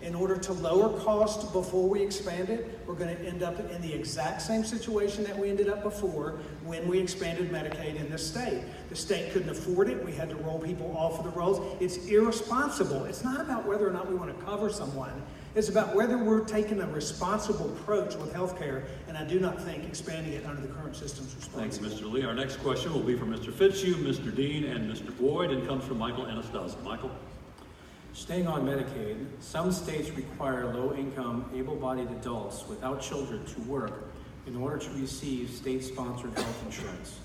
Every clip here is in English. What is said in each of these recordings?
In order to lower cost before we expand it, we're going to end up in the exact same situation that we ended up before when we expanded Medicaid in this state. The state couldn't afford it. We had to roll people off of the rolls. It's irresponsible. It's not about whether or not we want to cover someone. It's about whether we're taking a responsible approach with healthcare, and I do not think expanding it under the current system's responsible. Thank you, Mr. Lee. Our next question will be from Mr. Fitzhugh, Mr. Dean, and Mr. Boyd, and comes from Michael Anastasia. Michael? Staying on Medicaid, some states require low-income, able-bodied adults without children to work in order to receive state-sponsored health insurance.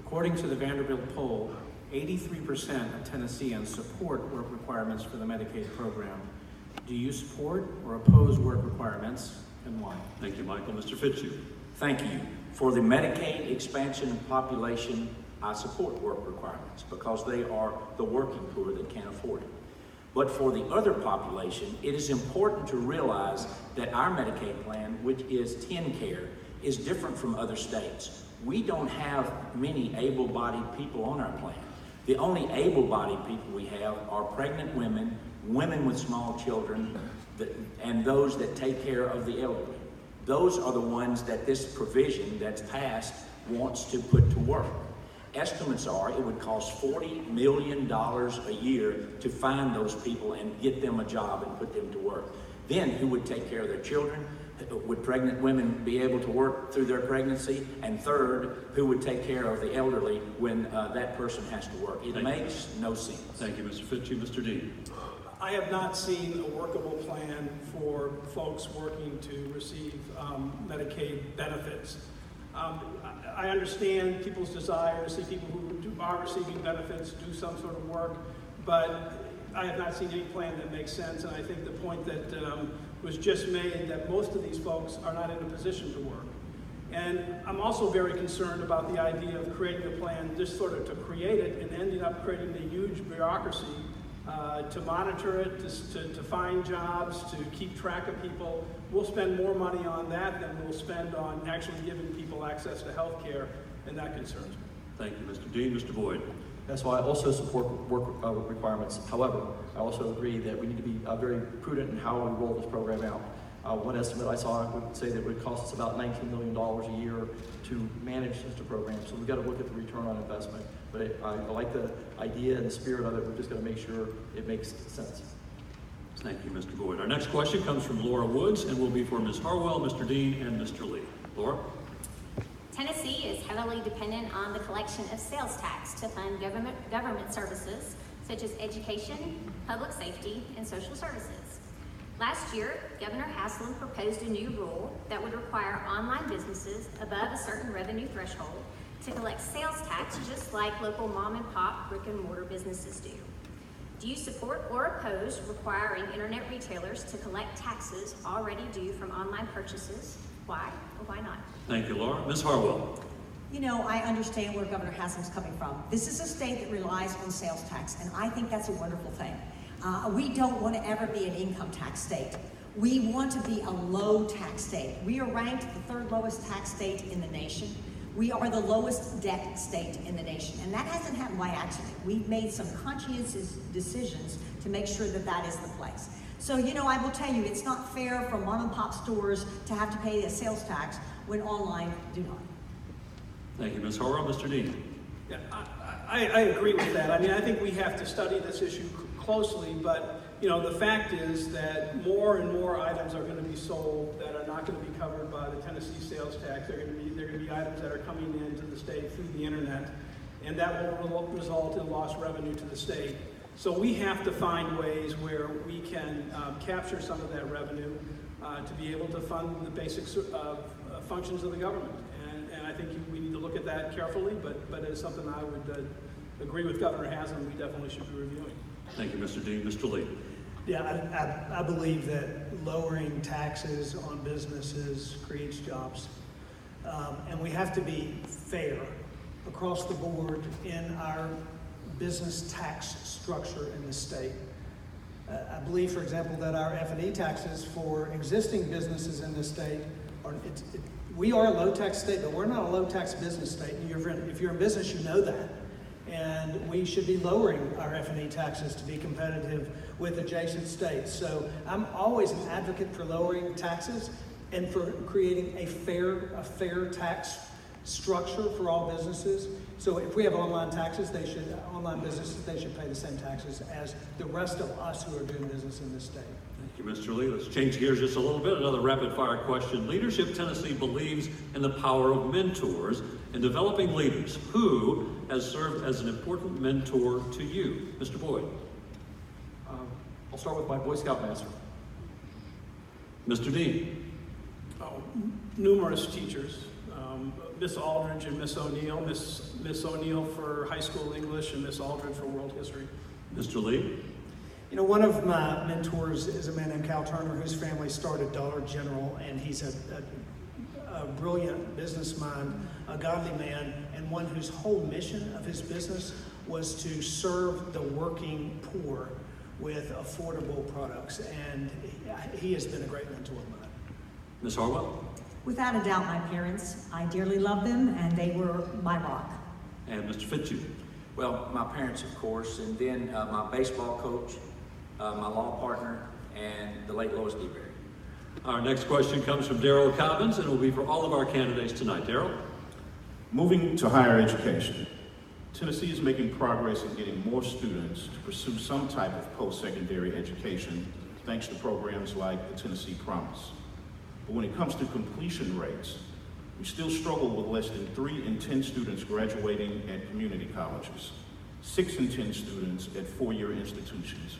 According to the Vanderbilt poll, 83% of Tennesseans support work requirements for the Medicaid program. Do you support or oppose work requirements, and why? Thank you, Michael. Mr. Fitzhugh. Thank you. For the Medicaid expansion population, I support work requirements because they are the working poor that can't afford it. But for the other population, it is important to realize that our Medicaid plan, which is TennCare, is different from other states. We don't have many able-bodied people on our plan. The only able-bodied people we have are pregnant women, women with small children, and those that take care of the elderly. Those are the ones that this provision that's passed wants to put to work. Estimates are it would cost $40 million a year to find those people and get them a job and put them to work. Then who would take care of their children? Would pregnant women be able to work through their pregnancy? And third, who would take care of the elderly when that person has to work? It makes no sense. Thank you, Mr. Fitzhugh. Mr. Dean. I have not seen a workable plan for folks working to receive Medicaid benefits. I understand people's desire to see people who are receiving benefits do some sort of work, but I have not seen any plan that makes sense, and I think the point that was just made, that most of these folks are not in a position to work. And I'm also very concerned about the idea of creating a plan just sort of to create it and ending up creating a huge bureaucracy to monitor it, to find jobs, to keep track of people. We'll spend more money on that than we'll spend on actually giving people access to health care, and that concerns me. Thank you, Mr. Dean. Mr. Boyd. That's why I also support work requirements. However, I also agree that we need to be very prudent in how we roll this program out. One estimate I saw would say that it would cost us about $19 million a year to manage such a program. So we've got to look at the return on investment. But I like the idea and the spirit of it. We're just going to make sure it makes sense. Thank you, Mr. Boyd. Our next question comes from Laura Woods and will be for Ms. Harwell, Mr. Dean, and Mr. Lee. Laura? Tennessee is heavily dependent on the collection of sales tax to fund government services such as education, public safety, and social services. Last year, Governor Haslam proposed a new rule that would require online businesses above a certain revenue threshold to collect sales tax just like local mom and pop brick and mortar businesses do. Do you support or oppose requiring internet retailers to collect taxes already due from online purchases? Why or why not? Thank you, Laura. Ms. Harwell. You know, I understand where Governor Haslam's coming from. This is a state that relies on sales tax, and I think that's a wonderful thing. We don't want to ever be an income tax state. We want to be a low tax state. We are ranked the third lowest tax state in the nation. We are the lowest debt state in the nation, and that hasn't happened by accident. We've made some conscientious decisions to make sure that that is the place. So, you know, I will tell you, it's not fair for mom and pop stores to have to pay a sales tax when online do not. Thank you, Ms. Harwell. Mr. Dean. Yeah, I agree with that. I mean, I think we have to study this issue closely, but you know, the fact is that more and more items are going to be sold that are not going to be covered by the Tennessee sales tax. They're going to be items that are coming into the state through the internet, and that will result in lost revenue to the state. So we have to find ways where we can capture some of that revenue to be able to fund the basic functions of the government. And I think we need to look at that carefully, but it's something I would agree with Governor Haslam we definitely should be reviewing. Thank you, Mr. Dean. Mr. Lee. Yeah, I believe that lowering taxes on businesses creates jobs. And we have to be fair across the board in our business tax structure in the state. I believe, for example, that our F&E taxes for existing businesses in the state we are a low tax state, but we're not a low tax business state. And if you're in business, you know that. and we should be lowering our F&E taxes to be competitive with adjacent states. So I'm always an advocate for lowering taxes and for creating a fair tax structure for all businesses. So if we have online businesses, they should pay the same taxes as the rest of us who are doing business in this state. Thank you, Mr. Lee. Let's change gears just a little bit. Another rapid-fire question. Leadership Tennessee believes in the power of mentors in developing leaders. Who has served as an important mentor to you? Mr. Boyd. I'll start with my Boy Scout master. Mr. Dean. Numerous teachers. Miss Aldridge and Miss O'Neill. Miss O'Neill for high school English and Miss Aldridge for world history. Mr. Lee. You know, one of my mentors is a man named Cal Turner, whose family started Dollar General, and he's a brilliant business mind, a godly man, and one whose whole mission of his business was to serve the working poor with affordable products, and he has been a great mentor of mine. Ms. Harwell. Without a doubt, my parents, I dearly love them, and they were my rock. And Mr. Fitzhugh. Well, my parents, of course, and then my baseball coach, my law partner, and the late Lois D. Berry. Our next question comes from Darrell Cobbins, and will be for all of our candidates tonight. Darrell. Moving to higher education, Tennessee is making progress in getting more students to pursue some type of post-secondary education thanks to programs like the Tennessee Promise. But when it comes to completion rates, we still struggle with less than 3 in 10 students graduating at community colleges, 6 in 10 students at four-year institutions,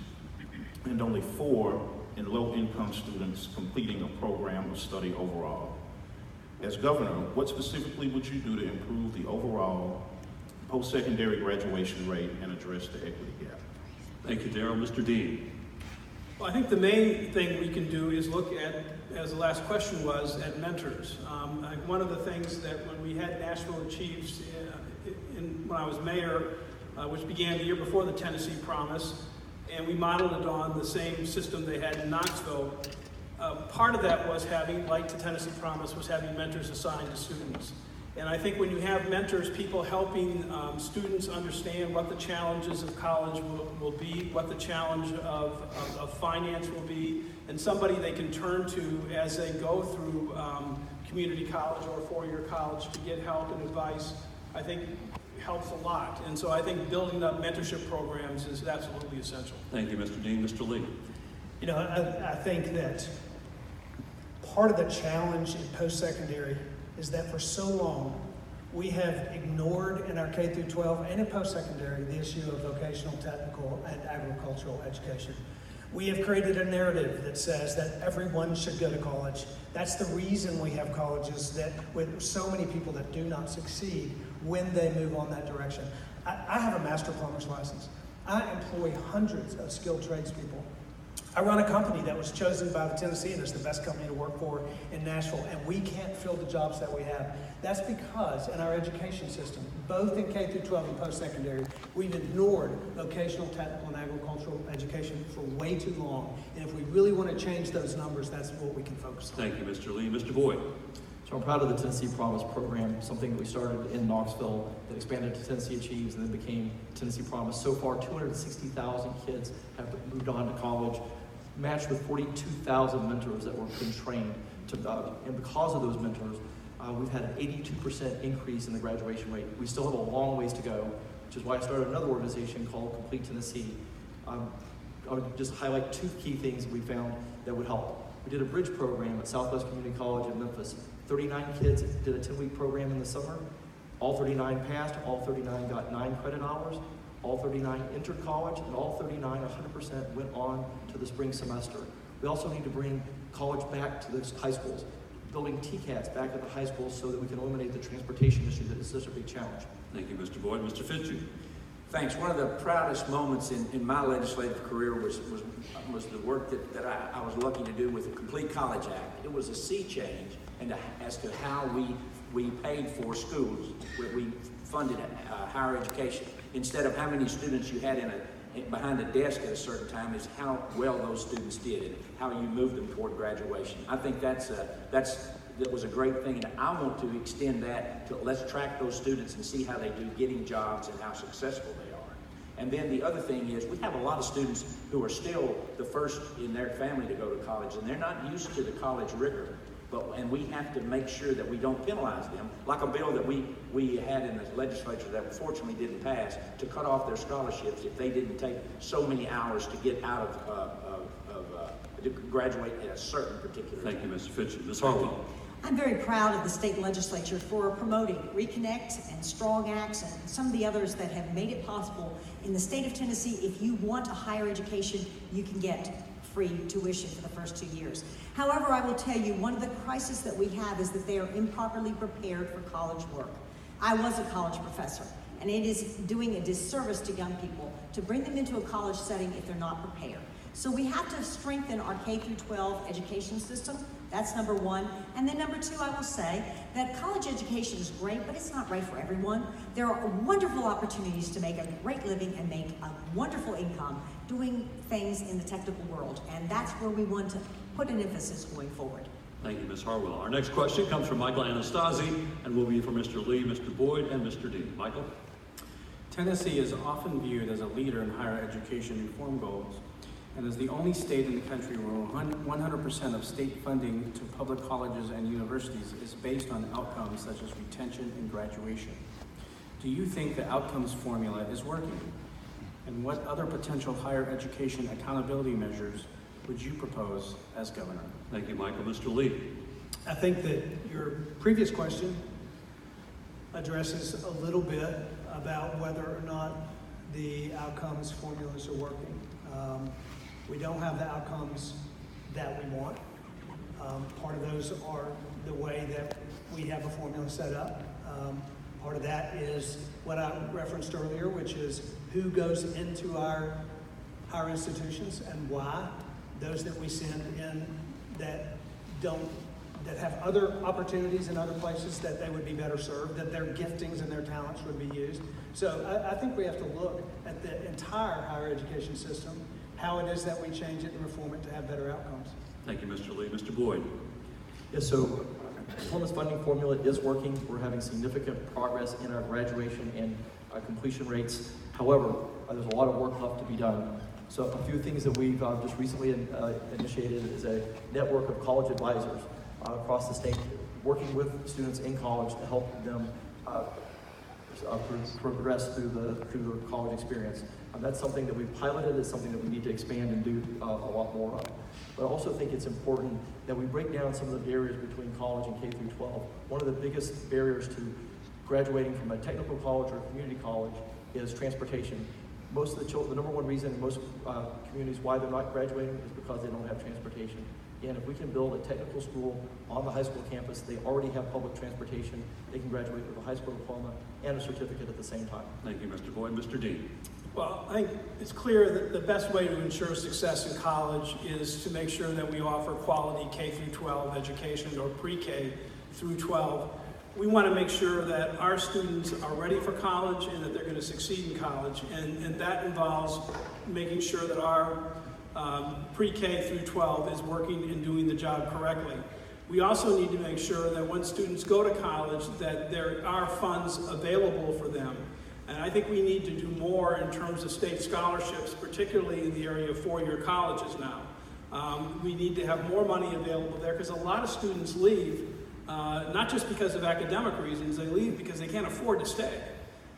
and only 4 in low-income students completing a program of study overall. As governor, what specifically would you do to improve the overall post-secondary graduation rate and address the equity gap? Thank you, Darrell. Mr. Dean. Well, I think the main thing we can do is look at, as the last question was, at mentors. One of the things that when we had Nashville Achieves when I was mayor, which began the year before the Tennessee Promise, and we modeled it on the same system they had in Knoxville. Part of that was having, like the Tennessee Promise, was having mentors assigned to students. And I think when you have mentors, people helping students understand what the challenges of college will be, what the challenge of finance will be, and somebody they can turn to as they go through community college or four-year college to get help and advice, I think helps a lot. And so I think building up mentorship programs is absolutely essential. Thank you, Mr. Dean. Mr. Lee. You know, I think that part of the challenge in post-secondary is that for so long, we have ignored in our K through 12 and in post-secondary the issue of vocational, technical, and agricultural education. We have created a narrative that says that everyone should go to college. That's the reason we have colleges that with so many people that do not succeed when they move on that direction. I have a master plumber's license. I employ hundreds of skilled tradespeople. I run a company that was chosen by the Tennesseans as the best company to work for in Nashville, and we can't fill the jobs that we have. That's because in our education system, both in K through 12 and post-secondary, we've ignored vocational, technical, and agricultural education for way too long. And if we really want to change those numbers, that's what we can focus on. Thank you, Mr. Lee. Mr. Boyd. So I'm proud of the Tennessee Promise program, something that we started in Knoxville that expanded to Tennessee Achieves and then became Tennessee Promise. So far, 260,000 kids have moved on to college, matched with 42,000 mentors that were being trained. And because of those mentors, we've had an 82% increase in the graduation rate. We still have a long ways to go, which is why I started another organization called Complete Tennessee. I would just highlight 2 key things that we found that would help. We did a bridge program at Southwest Community College in Memphis. 39 kids did a 10-week program in the summer. All 39 passed, all 39 got 9 credit hours. All 39 entered college, and all 39, 100%, went on to the spring semester. We also need to bring college back to the high schools, building TCATs back at the high schools so that we can eliminate the transportation issue that is such a big challenge. Thank you, Mr. Boyd. Mr. Fitzhugh. Thanks. One of the proudest moments in my legislative career was the work that I was lucky to do with the Complete College Act. It was a sea change as to how we paid for schools. We funded higher education. Instead of how many students you had behind a desk at a certain time, is how well those students did and how you moved them toward graduation. I think that's that was a great thing, and I want to extend that to let's track those students and see how they do getting jobs and how successful they are. And then the other thing is we have a lot of students who are still the first in their family to go to college, and they're not used to the college rigor. And we have to make sure that we don't penalize them, like a bill that we had in the legislature that unfortunately didn't pass, to cut off their scholarships if they didn't take so many hours to get out to graduate at a certain particular time. Thank you, Mr. Fitch. Ms. Harwell. I'm very proud of the state legislature for promoting Reconnect and Strong Acts and some of the others that have made it possible in the state of Tennessee. If you want a higher education, you can get free tuition for the first 2 years. However, I will tell you, one of the crises that we have is that they are improperly prepared for college work. I was a college professor, and it is doing a disservice to young people to bring them into a college setting if they're not prepared. So we have to strengthen our K-12 education system. That's number one. And then number two, I will say that college education is great, but it's not right for everyone. There are wonderful opportunities to make a great living and make a wonderful income doing things in the technical world. And that's where we want to put an emphasis going forward. Thank you, Ms. Harwell. Our next question comes from Michael Anastasi and will be for Mr. Lee, Mr. Boyd, and Mr. Dean. Michael? Tennessee is often viewed as a leader in higher education reform goals, and is the only state in the country where 100% of state funding to public colleges and universities is based on outcomes such as retention and graduation. Do you think the outcomes formula is working? And what other potential higher education accountability measures would you propose as governor? Thank you, Michael. Mr. Lee? I think that your previous question addresses a little bit about whether or not the outcomes formulas are working. We don't have the outcomes that we want. Part of those are the way that we have a formula set up. Part of that is what I referenced earlier, which is who goes into our higher institutions and why. Those that we send in that have other opportunities in other places that they would be better served, that their giftings and their talents would be used. So I think we have to look at the entire higher education system, how it is that we change it and reform it to have better outcomes. Thank you, Mr. Lee. Mr. Boyd? Yes, so performance funding formula is working. We're having significant progress in our graduation and completion rates. However, there's a lot of work left to be done. So a few things that we've just recently initiated is a network of college advisors across the state, working with students in college to help them progress through the college experience. That's something that we've piloted. It's something that we need to expand and do a lot more of. But I also think it's important that we break down some of the barriers between college and K through 12. One of the biggest barriers to graduating from a technical college or a community college is transportation. Most of the children, the number one reason in most communities why they're not graduating is because they don't have transportation. And if we can build a technical school on the high school campus, they already have public transportation. They can graduate with a high school diploma and a certificate at the same time. Thank you, Mr. Boyd. Mr. Dean? Well, I think it's clear that the best way to ensure success in college is to make sure that we offer quality K through 12 education, or pre-K through 12. We want to make sure that our students are ready for college and that they're going to succeed in college, and that involves making sure that our pre-K through 12 is working and doing the job correctly. We also need to make sure that when students go to college that there are funds available for them. And I think we need to do more in terms of state scholarships, particularly in the area of four-year colleges now. We need to have more money available there because a lot of students leave, not just because of academic reasons, they leave because they can't afford to stay.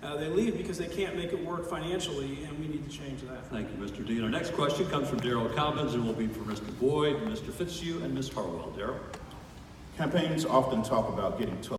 They leave because they can't make it work financially, and we need to change that. Thank you, Mr. Dean. Our next question comes from Darrell Cobbins and will be for Mr. Boyd, Mr. Fitzhugh, and Ms. Harwell. Darrell? Campaigns often talk about getting